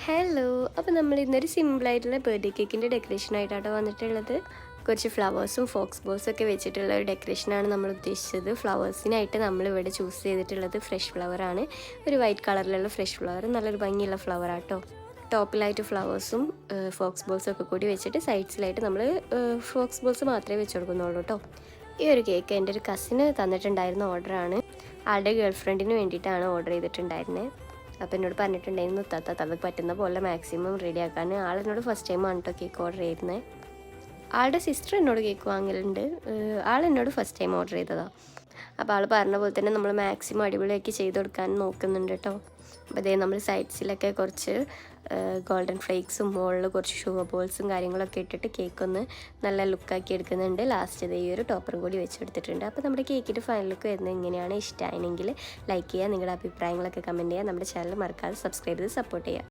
Hello, അപ്പോൾ നമ്മൾ ഇന്നൊരു സിമ്പിളായിട്ടുള്ള ബർത്ത്ഡേ കേക്കിൻ്റെ ഡെക്കറേഷനായിട്ടാണ് വന്നിട്ടുള്ളത്. കുറച്ച് ഫ്ലവേഴ്സും ഫോക്സ് ബോൾസും ഒക്കെ വെച്ചിട്ടുള്ള ഒരു ഡെക്കറേഷനാണ് നമ്മൾ ഉദ്ദേശിച്ചത്. ഫ്ലവേഴ്സിനായിട്ട് നമ്മളിവിടെ ചൂസ് ചെയ്തിട്ടുള്ളത് ഫ്രഷ് ഫ്ലവറാണ്. ഒരു വൈറ്റ് കളറിലുള്ള ഫ്രഷ് ഫ്ലവർ, നല്ലൊരു ഭംഗിയുള്ള ഫ്ലവറാട്ടോ. ടോപ്പിലായിട്ട് ഫ്ലവേഴ്സും ഫോക്സ് ബോൾസും ഒക്കെ കൂടി വെച്ചിട്ട് സൈഡ്സിലായിട്ട് നമ്മൾ ഫോക്സ് ബോൾസ് മാത്രമേ വെച്ച് കൊടുക്കുന്നുള്ളൂ കേട്ടോ. ഈ ഒരു കേക്ക് എൻ്റെ ഒരു കസിന് തന്നിട്ടുണ്ടായിരുന്ന ഓർഡറാണ്. ആളുടെ ഗേൾ ഫ്രണ്ടിന് വേണ്ടിയിട്ടാണ് ഓർഡർ ചെയ്തിട്ടുണ്ടായിരുന്നത്. അപ്പോൾ എന്നോട് പറഞ്ഞിട്ടുണ്ടായിരുന്നു അത് പറ്റുന്ന പോലെ മാക്സിമം റെഡിയാക്കാൻ. ആളെന്നോട് ഫസ്റ്റ് ടൈമാണ് കേട്ടോ കേക്ക് ഓർഡർ ചെയ്യുന്നത്. ആളുടെ സിസ്റ്റർ എന്നോട് കേക്ക് വാങ്ങലുണ്ട്, ആളെന്നോട് ഫസ്റ്റ് ടൈം ഓർഡർ ചെയ്തതാണ്. അപ്പോൾ ആൾ പറഞ്ഞ പോലെ തന്നെ നമ്മൾ മാക്സിമം അടിപൊളിയാക്കി ചെയ്ത് കൊടുക്കാൻ നോക്കുന്നുണ്ട് കേട്ടോ. അപ്പോൾ അതേ നമ്മൾ സൈഡ്സിലൊക്കെ കുറച്ച് ഗോൾഡൻ ഫ്ലേക്സും മുകളിൽ കുറച്ച് ഷുഗർ ബോൾസും കാര്യങ്ങളൊക്കെ ഇട്ടിട്ട് കേക്ക് ഒന്ന് നല്ല ലുക്കാക്കി എടുക്കുന്നുണ്ട്. ലാസ്റ്റ് ഈ ഒരു ടോപ്പറും കൂടി വെച്ച് കൊടുത്തിട്ടുണ്ട്. അപ്പോൾ നമ്മുടെ കേക്കിൻ്റെ ഫൈനൽ ലുക്ക് വരുന്നത് എങ്ങനെയാണ്, ഇഷ്ടമായെങ്കിൽ ലൈക്ക് ചെയ്യുക, നിങ്ങളുടെ അഭിപ്രായങ്ങളൊക്കെ കമൻറ്റ് ചെയ്യുക, നമ്മുടെ ചാനൽ മറക്കാതെ സബ്സ്ക്രൈബ് ചെയ്ത് സപ്പോർട്ട് ചെയ്യുക.